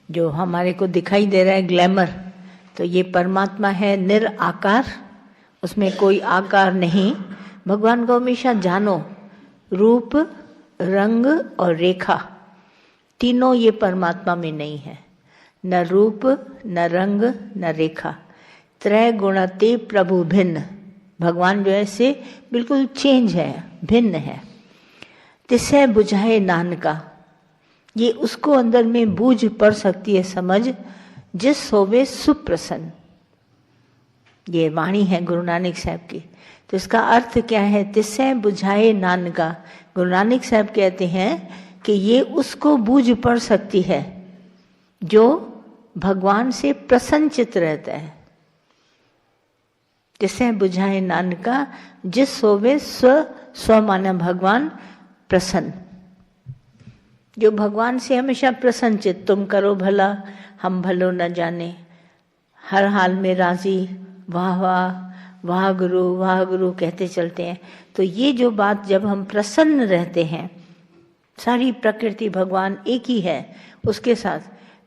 जो हमारे को दिखाई दे रहा है ग्लैमर, तो ये परमात्मा है निराकार, उसमें कोई आकार नहीं। भगवान को हमेशा जानो, रूप, रंग और रेखा, तीनों ये परमात्मा में नहीं है। न रूप, न रंग, न रेखा। त्रय गुणते प्रभु भिन्न। भगवान जो है से बिल्कुल चेंज है, भिन्न है। तिसै बुझाए नानका, ये उसको अंदर में बूझ पड़ सकती है, समझ, जिस होवे सुप्रसन्न। ये वाणी है गुरु नानक साहब की। तो इसका अर्थ क्या है? तिसै बुझाए नानका। गुरु नानक साहब कहते हैं कि ये उसको बूझ पड़ सकती है जो भगवान से प्रसन्नचित रहता है। तिसै बुझाए नानका, जिस होवे स्व माना भगवान प्रसन्न, जो भगवान से हमेशा प्रसन्नचित। तुम करो भला हम भलो न जाने, हर हाल में राजी, वाह वाह वाह गुरु कहते चलते हैं। तो ये जो बात, जब हम प्रसन्न रहते हैं, सारी प्रकृति भगवान एक ही है उसके साथ,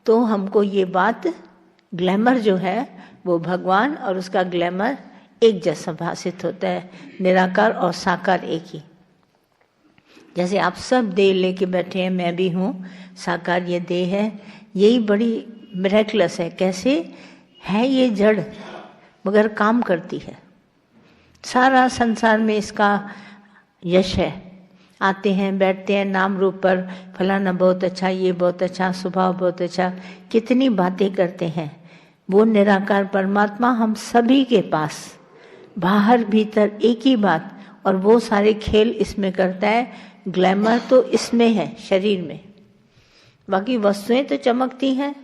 तो हमको ये बात, ग्लैमर जो है वो भगवान और उसका ग्लैमर एक जैसा भाषित होता है। निराकार और साकार एक ही। जैसे आप सब देह लेके बैठे हैं, मैं भी हूँ, साकार ये देह है। यही बड़ी मिरेकलस है। कैसे है? ये जड़ मगर काम करती है। सारा संसार में इसका यश है। आते हैं, बैठते हैं, नाम रूप पर फलाना बहुत अच्छा, ये बहुत अच्छा, स्वभाव बहुत अच्छा, कितनी बातें करते हैं। वो निराकार परमात्मा हम सभी के पास, बाहर भीतर एक ही बात, और वो सारे खेल इसमें करता है। ग्लैमर तो इसमें है, शरीर में। बाकी वस्तुएं तो चमकती हैं,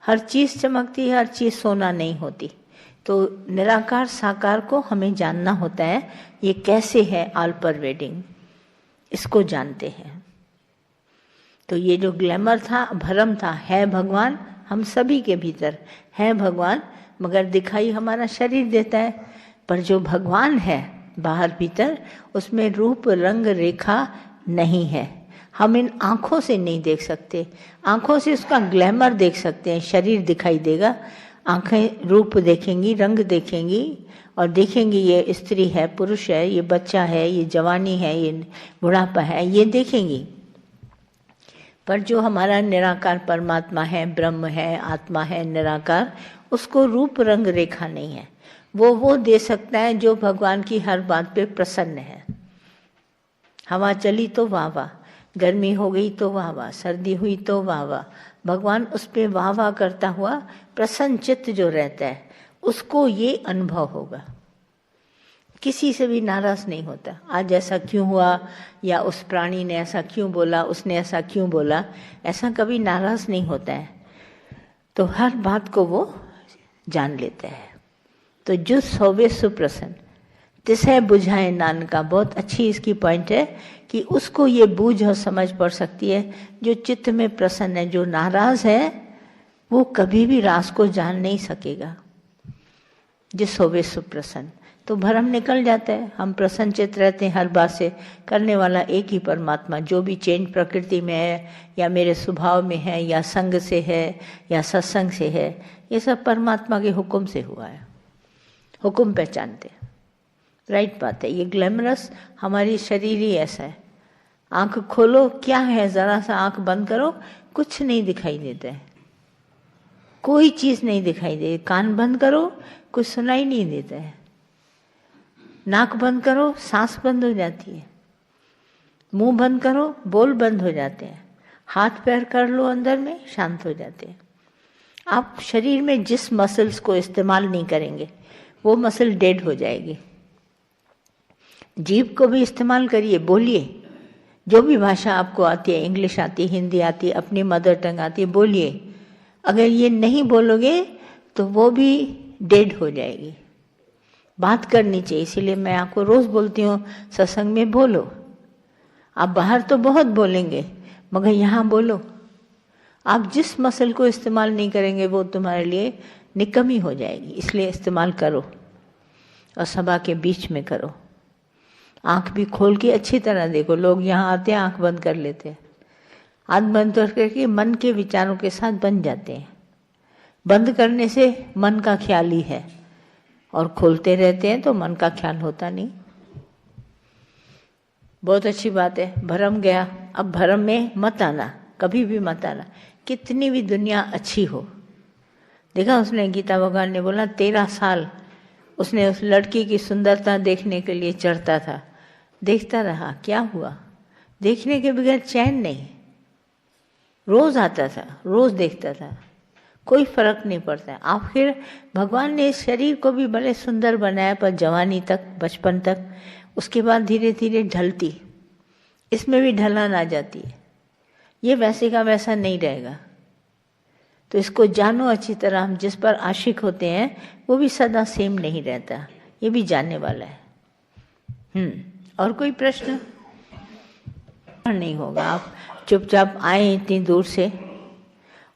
हर चीज़ चमकती है, हर चीज़ सोना नहीं होती। तो निराकार साकार को हमें जानना होता है। ये कैसे है ऑल परवेडिंग, इसको जानते हैं। तो ये जो ग्लैमर था, भरम था, है भगवान हम सभी के भीतर, है भगवान, मगर दिखाई हमारा शरीर देता है। पर जो भगवान है बाहर भीतर, उसमें रूप, रंग, रेखा नहीं है। हम इन आँखों से नहीं देख सकते। आँखों से उसका ग्लैमर देख सकते हैं, शरीर दिखाई देगा, आँखें रूप देखेंगी, रंग देखेंगी, और देखेंगी ये स्त्री है, पुरुष है, ये बच्चा है, ये जवानी है, ये बुढ़ापा है, ये देखेंगी। पर जो हमारा निराकार परमात्मा है, ब्रह्म है, आत्मा है, निराकार, उसको रूप, रंग, रेखा नहीं है। वो दे सकता है जो भगवान की हर बात पे प्रसन्न है। हवा चली तो वाह वाह, गर्मी हो गई तो वाह वाह, सर्दी हुई तो वाह वाह। भगवान उस पर वाह वाह करता हुआ प्रसन्न चित्त जो रहता है, उसको ये अनुभव होगा। किसी से भी नाराज नहीं होता। आज ऐसा क्यों हुआ, या उस प्राणी ने ऐसा क्यों बोला, उसने ऐसा क्यों बोला, ऐसा कभी नाराज नहीं होता है। तो हर बात को वो जान लेता है। तो जुस होवे सुप्रसन्न, तिसै बुझाए नानका। बहुत अच्छी इसकी पॉइंट है कि उसको ये बूझ और समझ पड़ सकती है जो चित्त में प्रसन्न है। जो नाराज है वो कभी भी रास को जान नहीं सकेगा। जिस होवे सुप्रसन्न, तो भरम निकल जाता है। हम प्रसन्न चित्त रहते हैं हर बात से। करने वाला एक ही परमात्मा, जो भी चेंज प्रकृति में है, या मेरे स्वभाव में है, या संग से है, या सत्संग से है, ये सब परमात्मा के हुक्म से हुआ है। हुक्म पहचानते, राइट बात है। ये ग्लैमरस हमारी शरीर ही ऐसा है। आंख खोलो, क्या है, जरा सा आंख बंद करो, कुछ नहीं दिखाई देता है, कोई चीज नहीं दिखाई देती। कान बंद करो, कुछ सुनाई नहीं देता है। नाक बंद करो, सांस बंद हो जाती है। मुंह बंद करो, बोल बंद हो जाते हैं। हाथ पैर कर लो अंदर में, शांत हो जाते हैं। आप शरीर में जिस मसल्स को इस्तेमाल नहीं करेंगे, वो मसल डेड हो जाएगी। जीभ को भी इस्तेमाल करिए, बोलिए। जो भी भाषा आपको आती है, इंग्लिश आती है, हिंदी आती है, अपनी मदर टंग आती है, बोलिए। अगर ये नहीं बोलोगे तो वो भी डेड हो जाएगी। बात करनी चाहिए। इसीलिए मैं आपको रोज बोलती हूँ, सत्संग में बोलो। आप बाहर तो बहुत बोलेंगे, मगर यहाँ बोलो। आप जिस मसल को इस्तेमाल नहीं करेंगे वो तुम्हारे लिए निकम्मी हो जाएगी। इसलिए इस्तेमाल करो, और सभा के बीच में करो। आंख भी खोल के अच्छी तरह देखो। लोग यहाँ आते हैं, आंख बंद कर लेते हैं। हाथ बंद करके मन के विचारों के साथ बन जाते हैं। बंद करने से मन का ख्याल ही है, और खोलते रहते हैं तो मन का ख्याल होता नहीं। बहुत अच्छी बात है, भरम गया। अब भरम में मत आना, कभी भी मत आना, कितनी भी दुनिया अच्छी हो। देखा उसने, गीता भगवान ने बोला 13 साल उसने उस लड़की की सुंदरता देखने के लिए चढ़ता था, देखता रहा, क्या हुआ? देखने के बगैर चैन नहीं। रोज आता था, रोज देखता था, कोई फर्क नहीं पड़ता। आखिर भगवान ने इस शरीर को भी बड़े सुंदर बनाया, पर जवानी तक, बचपन तक, उसके बाद धीरे धीरे ढलती, इसमें भी ढलान आ जाती है। ये वैसे का वैसा नहीं रहेगा। तो इसको जानो अच्छी तरह। हम जिस पर आशिक होते हैं वो भी सदा सेम नहीं रहता, ये भी जानने वाला है। और कोई प्रश्न? नहीं होगा। आप चुपचाप आए इतनी दूर से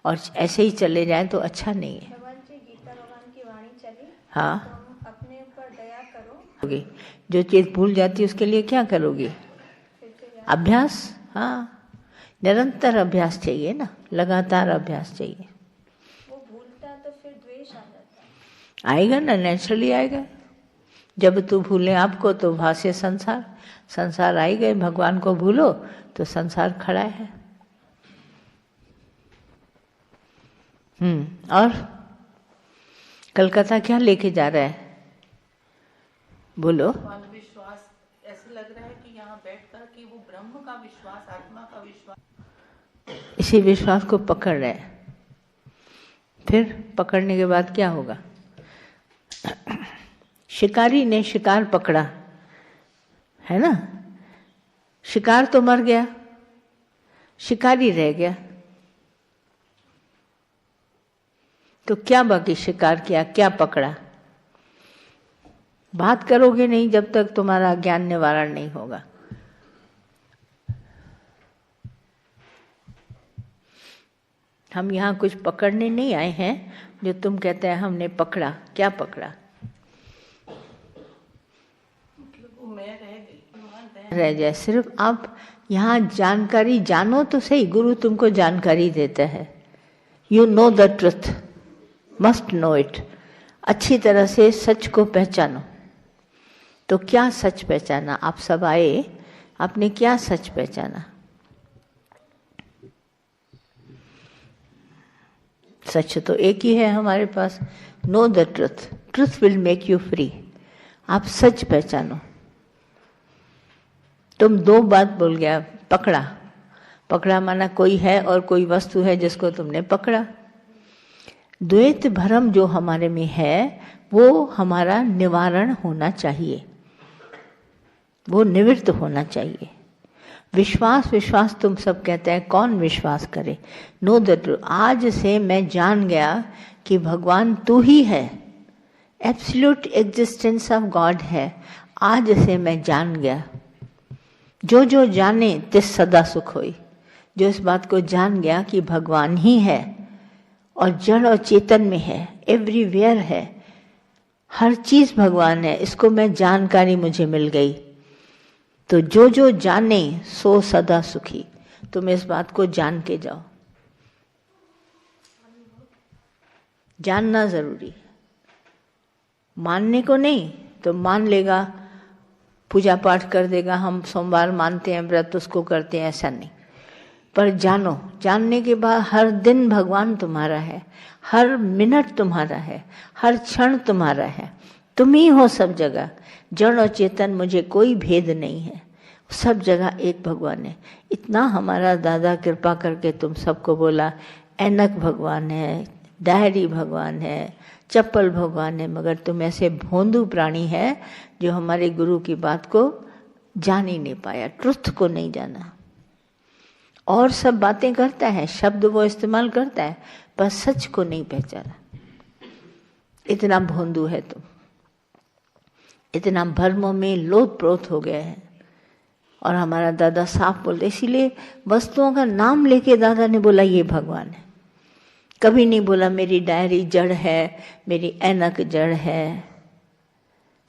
और ऐसे ही चले जाएं तो अच्छा नहीं है। भगवान जी, गीता भगवान की वाणी चली, हाँ, तो अपने ऊपर दया करो। जो चीज भूल जाती है उसके लिए क्या करोगी? अभ्यास। हाँ, निरंतर अभ्यास चाहिए ना, लगातार अभ्यास चाहिए। वो भूलता तो फिर द्वेष आ जाता। आएगा ना, नेचुरली आएगा। जब तू भूले आपको तो भासे संसार, संसार आई गए। भगवान को भूलो तो संसार खड़ा है। और कलकत्ता क्या लेके जा रहा है? बोलो। विश्वास ऐसे लग रहा है कि यहाँ बैठकर कि वो ब्रह्म का विश्वास, आत्मा का विश्वास, इसी विश्वास को पकड़ रहे हैं। फिर पकड़ने के बाद क्या होगा? शिकारी ने शिकार पकड़ा है ना, शिकार तो मर गया, शिकारी रह गया। तो क्या बाकी शिकार किया, क्या पकड़ा? बात करोगे नहीं जब तक तुम्हारा ज्ञान निवारण नहीं होगा। हम यहाँ कुछ पकड़ने नहीं आए हैं जो तुम कहते हैं हमने पकड़ा। क्या पकड़ा? रह जाए। सिर्फ आप यहाँ जानकारी जानो तो सही। गुरु तुमको जानकारी देता है। You know the truth, must know it. अच्छी तरह से सच को पहचानो। तो क्या सच पहचाना? आप सब आए, आपने क्या सच पहचाना? सच तो एक ही है हमारे पास। Know the truth, truth will make you free. आप सच पहचानो। तुम दो बात बोल गया, पकड़ा। पकड़ा माना कोई है और कोई वस्तु है जिसको तुमने पकड़ा। द्वैत भ्रम जो हमारे में है वो हमारा निवारण होना चाहिए, वो निवृत्त होना चाहिए। विश्वास विश्वास तुम सब कहते हैं, कौन विश्वास करे? Know the truth. आज से मैं जान गया कि भगवान तू ही है, एब्सोल्यूट एग्जिस्टेंस ऑफ गॉड है। आज से मैं जान गया। जो जो जाने तिस सदा सुख होई। जो इस बात को जान गया कि भगवान ही है और जड़ और चेतन में है, एवरीवेयर है, हर चीज भगवान है, इसको मैं जानकारी मुझे मिल गई। तो जो जो जाने सो सदा सुखी। तुम इस बात को जान के जाओ। जानना जरूरी है, मानने को नहीं। तो मान लेगा, पूजा पाठ कर देगा, हम सोमवार मानते हैं, व्रत उसको करते हैं, ऐसा नहीं। पर जानो, जानने के बाद हर दिन भगवान तुम्हारा है, हर मिनट तुम्हारा है, हर क्षण तुम्हारा है। तुम ही हो सब जगह। जड़ और चेतन मुझे कोई भेद नहीं है, सब जगह एक भगवान है। इतना हमारा दादा कृपा करके तुम सबको बोला, ऐनक भगवान है, डायरी भगवान है, चप्पल भगवान है, मगर तुम ऐसे भोंदू प्राणी है जो हमारे गुरु की बात को जान ही नहीं पाया, ट्रुथ को नहीं जाना। और सब बातें करता है, शब्द वो इस्तेमाल करता है, पर सच को नहीं पहचाना। इतना भोंदू है तुम, इतना भ्रमों में लोथ-प्रोथ हो गए हैं। और हमारा दादा साफ बोलते, इसीलिए वस्तुओं का नाम लेके दादा ने बोला ये भगवान है। कभी नहीं बोला मेरी डायरी जड़ है, मेरी ऐनक जड़ है।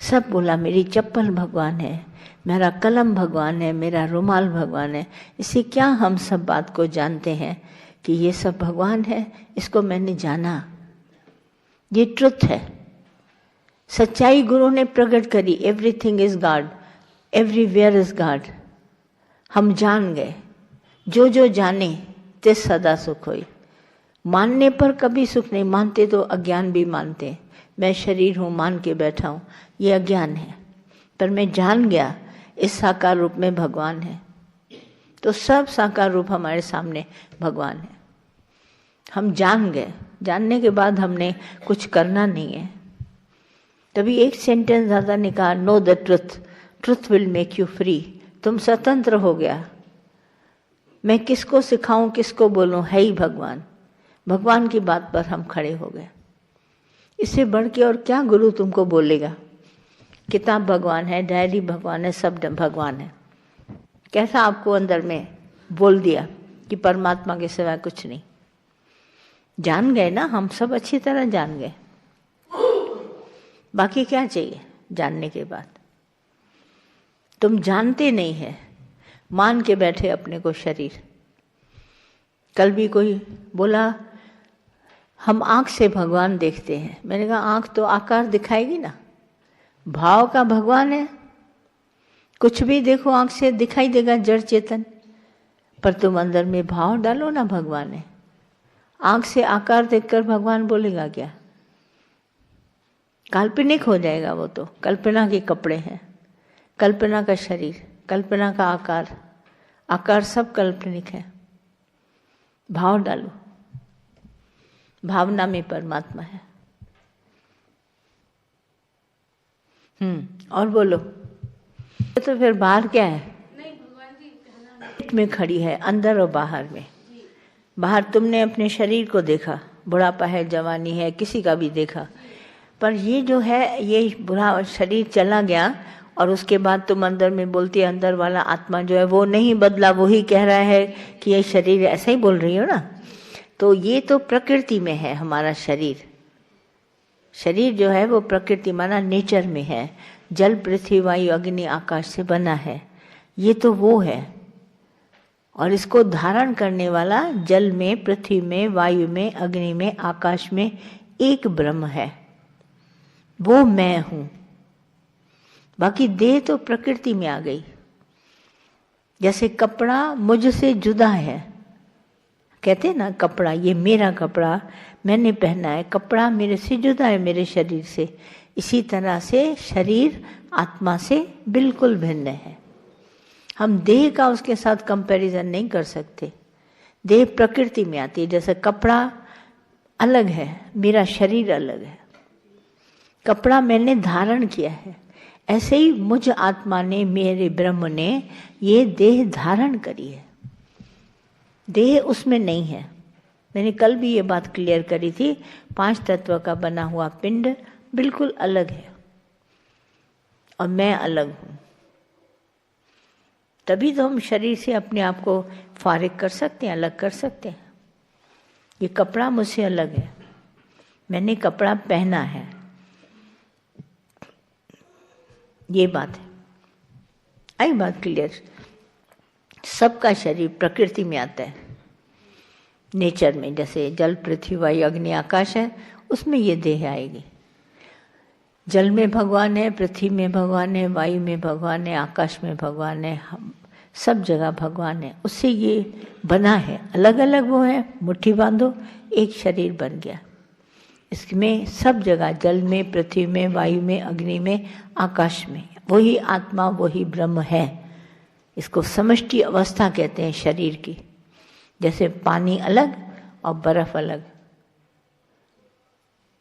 सब बोला मेरी चप्पल भगवान है, मेरा कलम भगवान है, मेरा रुमाल भगवान है। इससे क्या हम सब बात को जानते हैं कि ये सब भगवान है, इसको मैंने जाना, ये ट्रुथ है। सच्चाई गुरु ने प्रकट करी, everything is God, everywhere is God. हम जान गए, जो जो जाने ते सदा सुख होई। मानने पर कभी सुख नहीं, मानते तो अज्ञान भी मानते हैं। मैं शरीर हूँ मान के बैठा हूँ, ये अज्ञान है। पर मैं जान गया इस साकार रूप में भगवान है, तो सब साकार रूप हमारे सामने भगवान है। हम जान गए, जानने के बाद हमने कुछ करना नहीं है। तभी एक सेंटेंस दादा ने कहा, no the truth, truth will make you free. तुम स्वतंत्र हो गया। मैं किसको सिखाऊं, किसको बोलूं, है ही भगवान। भगवान की बात पर हम खड़े हो गए। इससे बढ़ के और क्या गुरु तुमको बोलेगा। किताब भगवान है, डायरी भगवान है, सब भगवान है। कैसा आपको अंदर में बोल दिया कि परमात्मा के सिवा कुछ नहीं। जान गए ना, हम सब अच्छी तरह जान गए। बाकी क्या चाहिए जानने के बाद। तुम जानते नहीं है, मान के बैठे अपने को शरीर। कल भी कोई बोला हम आंख से भगवान देखते हैं। मैंने कहा आंख तो आकार दिखाएगी ना, भाव का भगवान है। कुछ भी देखो आंख से दिखाई देगा जड़ चेतन, पर तुम अंदर में भाव डालो ना, भगवान है। आंख से आकार देखकर भगवान बोलेगा क्या? काल्पनिक हो जाएगा वो तो। कल्पना के कपड़े हैं, कल्पना का शरीर, कल्पना का आकार, आकार सब काल्पनिक है। भाव डालो, भावना में परमात्मा है। और बोलो। तो फिर बाहर क्या है? नहीं भगवान जी कहना में खड़ी है, अंदर और बाहर में। बाहर तुमने अपने शरीर को देखा, बुढ़ापा है, जवानी है, किसी का भी देखा, पर ये जो है ये बुरा शरीर चला गया और उसके बाद तुम अंदर में बोलती है, अंदर वाला आत्मा जो है वो नहीं बदला, वही कह रहा है कि ये शरीर, ऐसा ही बोल रही हो ना। तो ये तो प्रकृति में है हमारा शरीर। शरीर जो है वो प्रकृति माना नेचर में है, जल पृथ्वी वायु अग्नि आकाश से बना है। ये तो वो है, और इसको धारण करने वाला जल में, पृथ्वी में, वायु में, अग्नि में, आकाश में एक ब्रह्म है, वो मैं हूं। बाकी देह तो प्रकृति में आ गई। जैसे कपड़ा मुझसे जुदा है, कहते हैं ना कपड़ा, ये मेरा कपड़ा मैंने पहना है, कपड़ा मेरे से जुदा है, मेरे शरीर से। इसी तरह से शरीर आत्मा से बिल्कुल भिन्न है। हम देह का उसके साथ कंपैरिजन नहीं कर सकते। देह प्रकृति में आती है। जैसे कपड़ा अलग है, मेरा शरीर अलग है। कपड़ा मैंने धारण किया है, ऐसे ही मुझ आत्मा ने, मेरे ब्रह्म ने ये देह धारण करी है। देह उसमें नहीं है। मैंने कल भी ये बात क्लियर करी थी। 5 तत्व का बना हुआ पिंड बिल्कुल अलग है और मैं अलग हूं। तभी तो हम शरीर से अपने आप को फारिग कर सकते हैं, अलग कर सकते हैं। ये कपड़ा मुझसे अलग है, मैंने कपड़ा पहना है, ये बात है। आई बात क्लियर? सबका शरीर प्रकृति में आता है, नेचर में। जैसे जल पृथ्वी वायु अग्नि आकाश है, उसमें ये देह आएगी। जल में भगवान है, पृथ्वी में भगवान है, वायु में भगवान है, आकाश में भगवान है, हम सब जगह भगवान है। उससे ये बना है, अलग अलग वो है, मुट्ठी बांधो एक शरीर बन गया। इसमें सब जगह, जल में, पृथ्वी में, वायु में, अग्नि में, आकाश में वही आत्मा, वही ब्रह्म है। इसको समष्टि अवस्था कहते हैं शरीर की। जैसे पानी अलग और बर्फ अलग।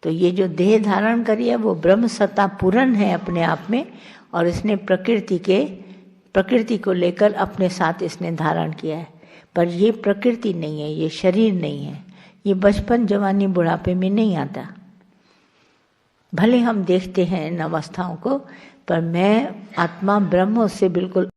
तो ये जो देह धारण करी है वो ब्रह्म सत्ता पूर्ण है अपने आप में, और इसने प्रकृति को लेकर अपने साथ इसने धारण किया है। पर ये प्रकृति नहीं है, ये शरीर नहीं है, ये बचपन जवानी बुढ़ापे में नहीं आता। भले हम देखते हैं इन अवस्थाओं को, पर मैं आत्मा ब्रह्म उससे बिल्कुल